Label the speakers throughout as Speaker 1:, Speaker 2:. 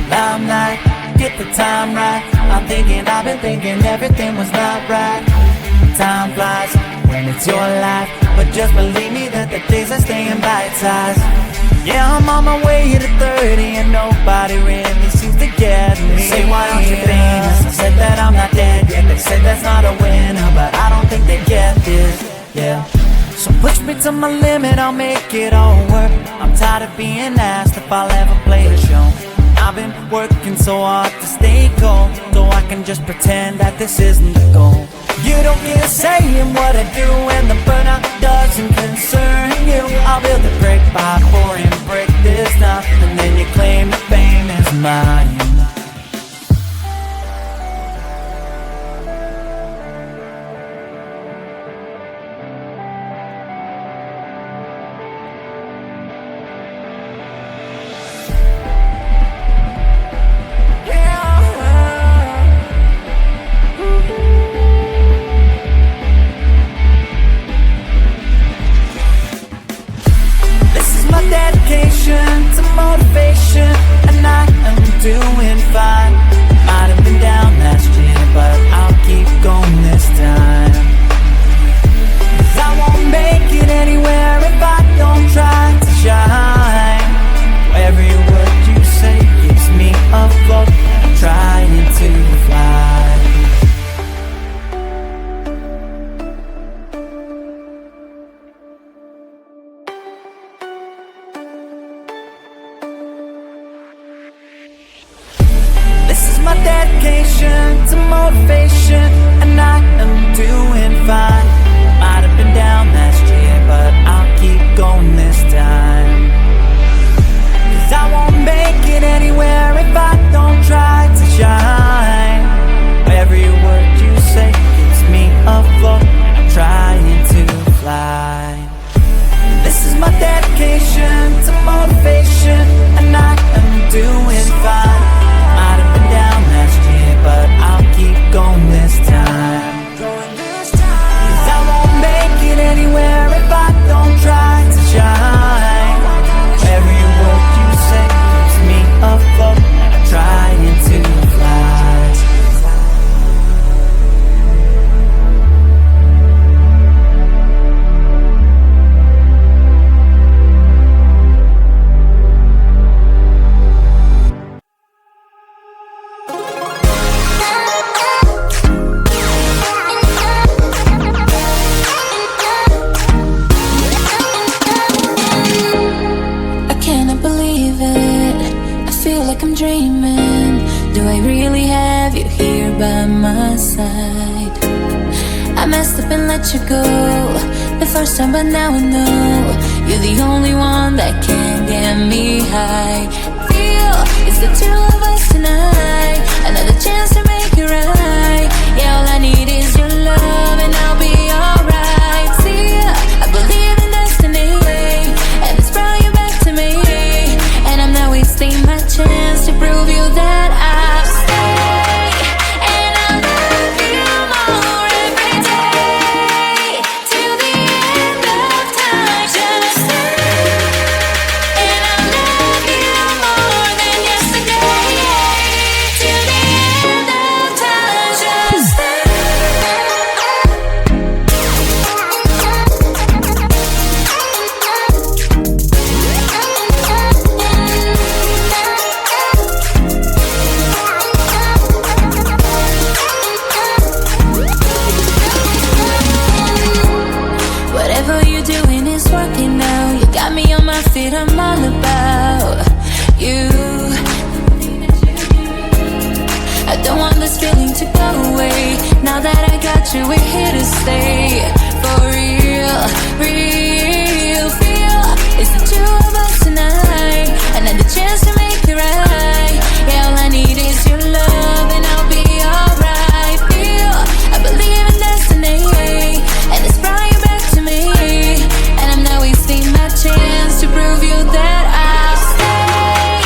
Speaker 1: Limelight, get the time right. I've been thinking everything was not right. Time flies when it's your life, but just believe me that the days are staying bite-sized. Yeah, I'm on my way to 30 and nobody really seems to get me. They say, why aren't you famous? I said that I'm not dead yet. They said that's not a winner, but I don't think they get this, yeah. So push me to my limit, I'll make it all work. I'm tired of being asked if I'll ever play a show. I've been working so hard to stay cold, so I can just pretend that this isn't the goal. You don't get a say in what I do, and the burnout doesn't concern you. I'll build a brick by pouring brick this time, and then you claim the fame is mine. To motivation, and I am doing fine. Might have been down last year, but I'll keep going this time. 'Cause I won't make it anywhere if I don't try to shine. Every word you say keeps me afloat, I'm trying to fly. My dedication to motivation, and I am doing fine. Might have been down last year, but I'll keep going this time. 'Cause I won't make it anywhere if I don't try to shine. Every word you say keeps me afloat, I'm trying to fly. This is my dedication to motivation, and I am doing fine. Might have been down last year, but I'll keep going this time. 'Cause I won't make it anywhere if I don't try to shine. Every word you say keeps me afloat, I'm trying to fly.
Speaker 2: Dreaming, do I really have you here by my side? I messed up and let you go the first time, but now I know you're the only one that can get me high. Feel it's the two of us tonight, another chance to make it right. Yeah, all I need is your love and I'll be alright. See, I believe in destiny, and it's brought you back to me, and I'm not wasting my chance to prove you that I'll stay, and I'll love you more every day, till the end of time. Just stay, and I'll love you more than yesterday, till the end of time. Just stay. Whatever you're doing is working now. You got me on my feet, I'm all about you. I don't want this feeling to go away. Now that I got you, we're here to stay. For real, real feel it's the two of us tonight, another chance to make it right. Yeah, all I need is your love and I'll be alright. Feel I believe in destiny, and it's brought you back to me, and I'm not wasting my chance to prove you that I'll stay,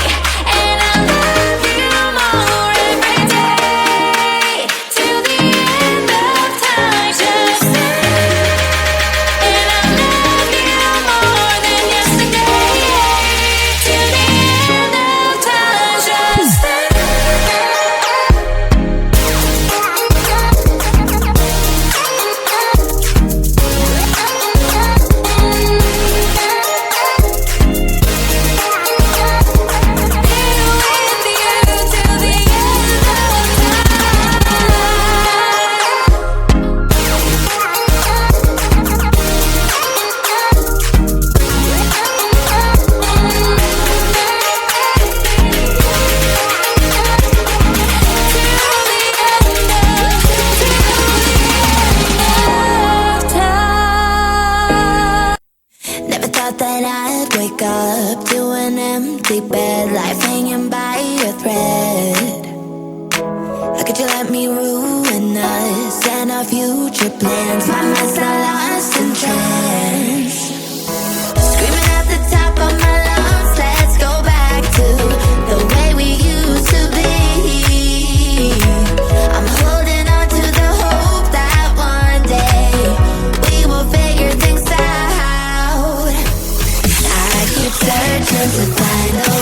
Speaker 2: and I'll love you more every day, till the end of time. Just stay, and I'll love let me ruin us and our future plans. My mind's not lost in trance. Screaming at the top of my lungs, let's go back to the way we used to be. I'm holding on to the hope that one day we will figure things out. I keep searching to find a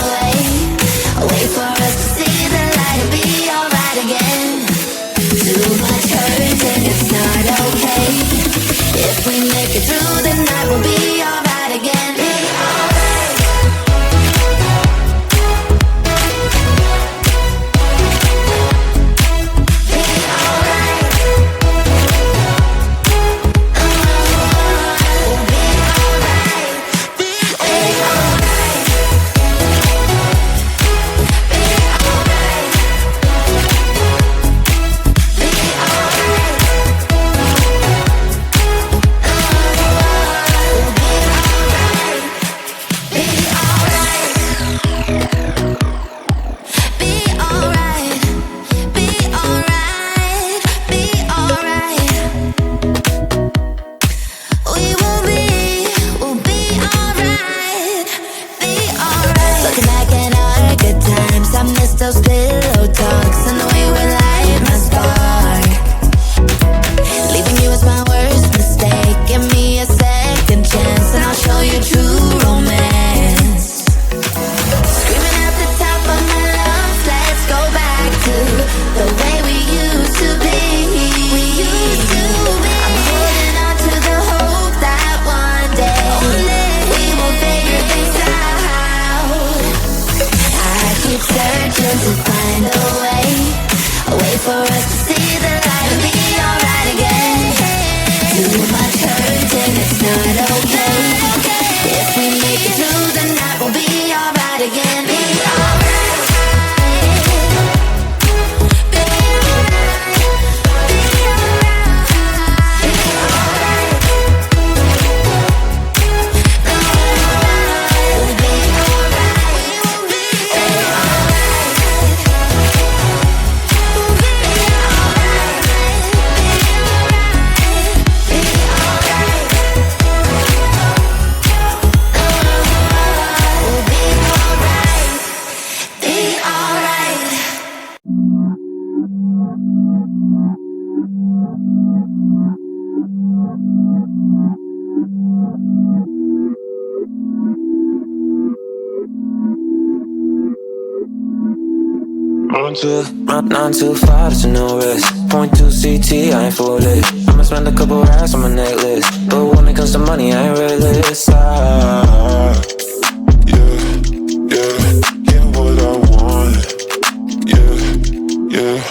Speaker 2: way for us to see the light and be alright again. Too much hurt and it's not okay. If we make it through the night, we'll be alright again. Be alright. Be alright. We'll be alright. Be alright. Those pillow talks and the way we light my spark. Leaving you was my worst mistake. Give me a second chance and I'll show you true romance. Screaming at the top of my lungs, let's go back to the way we used to be. We used to be. I'm holding on to the hope that one day we will figure things out. I keep searching to find a way for us to see the light and be alright again. Too much hurt and it's not okay. If we make it through the night, we'll be alright again. Be alright. Be alright. Be alright. Be alright. We'll be alright. We'll be alright.
Speaker 3: Run too far, there's no risk. 0.2 CT, I ain't foolish. I'ma spend a couple racks on my necklace, but when it comes to money, I ain't realist. Yeah, what I want. Yeah.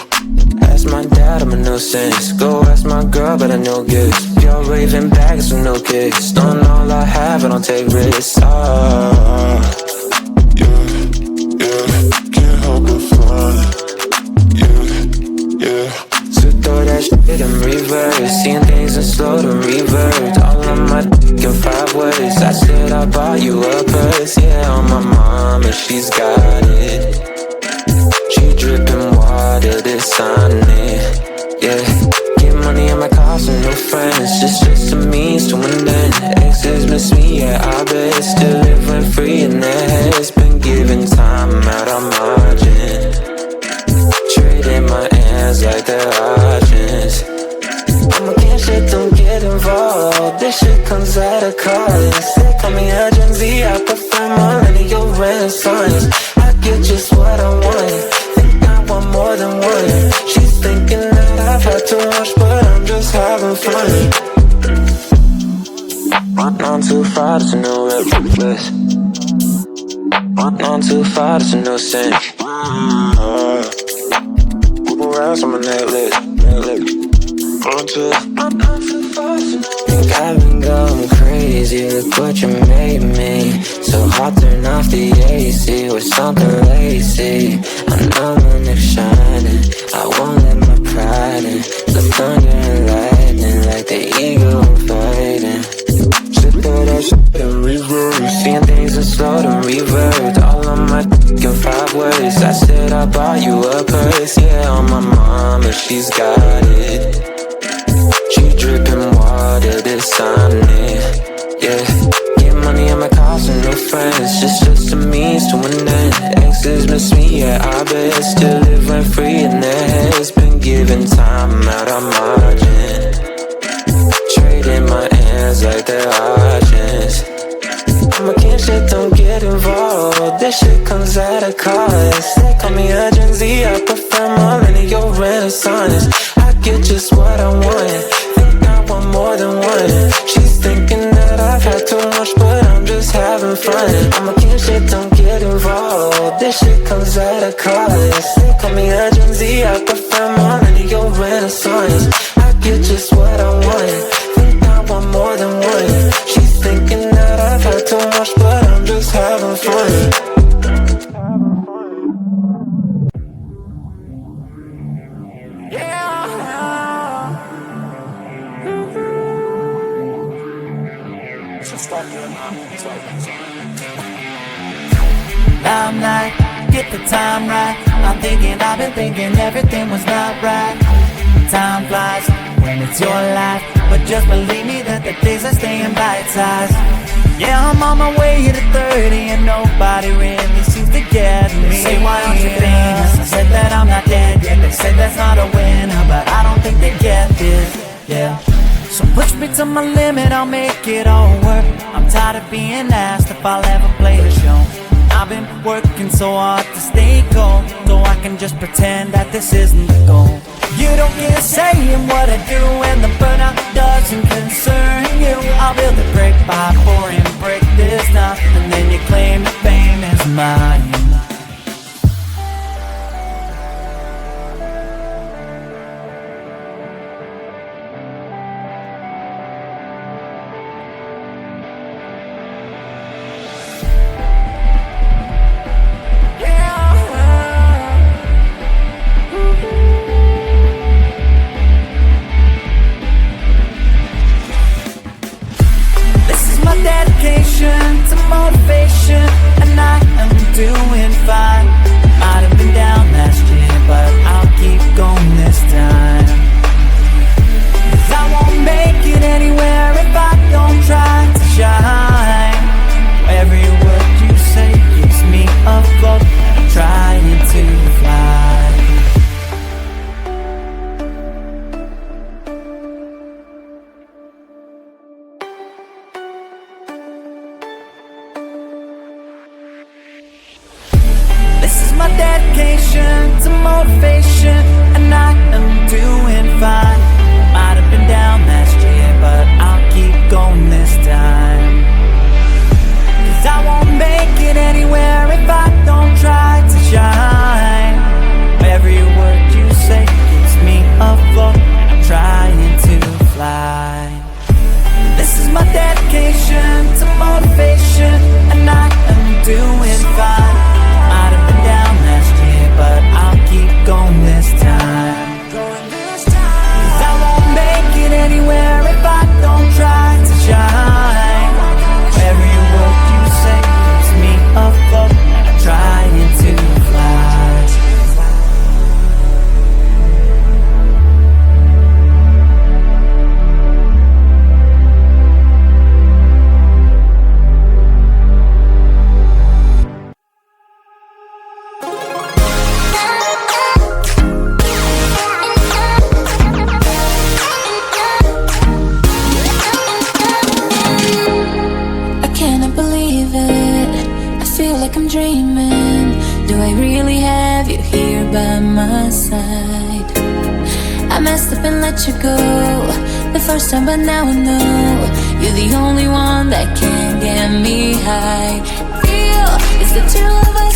Speaker 3: Ask my dad, I'm a nuisance. Go ask my girl, but I know gifts. Pure raving bags with no kicks. Don't all I have, I don't take risks. Can't help but fun. Yeah. So throw that shit in reverse. Seeing things in slow to revert. All on my dick in 5 words. I said I bought you a purse. Yeah, on my mama, she's got it. She dripping water, this on it. Yeah. Get money in my cost and no friends. Just a means to an end. Exes miss me, yeah, I bet. Still living free in their heads. Been giving time out on margin. Trading my hands like they're options. I'm against shit, don't get involved. This shit comes at a cost. They call me a Gen Z, I prefer millennial renaissance. I get just what I want. Think I want more than one. She's thinking that I've had too much, but I'm just having fun. Run on too far, there's no reckless. Run on too far, there's no sense. Around on my necklace. Run too far, think I've been going crazy. Look what you made me. So hot, turn off the AC. With something lazy. I know when it's shining. I won't let my pride in. The thunder and lightning, like the eagle I'm fighting. Shit throw that shit in reverse. Seeing things in slow to revert. All on my in 5 words. I said I bought you a purse. Yeah, on my mama, she's got it. She dripping water, this on it. Yeah, get money on my cars and no friends. Just a means to an end. Exes miss me, yeah, I bet. Still live rent free in their heads. Been giving time out of margin. Trading my hands like they're auctions. I'm against shit, don't get involved. This shit comes at a cost. They call me a Gen Z, I prefer millennial renaissance. I get just what I want. Think I want more than one. She's thinking that I've had too much, but I'm just having fun. I'm against shit, don't get involved. This shit comes at a cost. They call me a Gen Z, I prefer millennial renaissance. I get just what I want. Want more than one. She's thinking that I've had too much, but I'm just having fun.
Speaker 1: I'm like, get the time right. I'm thinking, I've been thinking everything was not right. Time flies when it's your life, but just believe me that the days are staying bite-sized. Yeah, I'm on my way to 30 and nobody really seems to get me. They say, why aren't you famous? I said that I'm not dead yet. They said that's not a winner, but I don't think they get this. Yeah, so push me to my limit, I'll make it all work. I'm tired of being asked if I'll ever play the show. I've been working so hard to stay cold, so I can just pretend that this isn't the goal. You don't get a say in what I do, and the burnout doesn't concern you. I'll build a brick by pouring brick this time, and then you claim the fame is mine. To motivation, and I am doing fine. Might have been down last year, but I'll keep going this time. 'Cause I won't make it anywhere if I don't try to shine. Every word you say keeps me afloat, and I'm trying to fly. My dedication to motivation, and I am doing fine. Might have been down last year, but I'll keep going this time. 'Cause I won't make it anywhere if I don't try to shine. Every word you say keeps me afloat, and I'm trying to fly. This is my dedication to motivation, and I am doing fine. Might have been down last year, but I'll keep going this time. 'Cause I won't make it anywhere if I don't try to shine. Every word you say keeps me afloat, and I'm trying to fly.
Speaker 2: I'm dreaming. Do I really have you here by my side? I messed up and let you go the first time, but now I know you're the only one that can get me high. Feel it's the two of us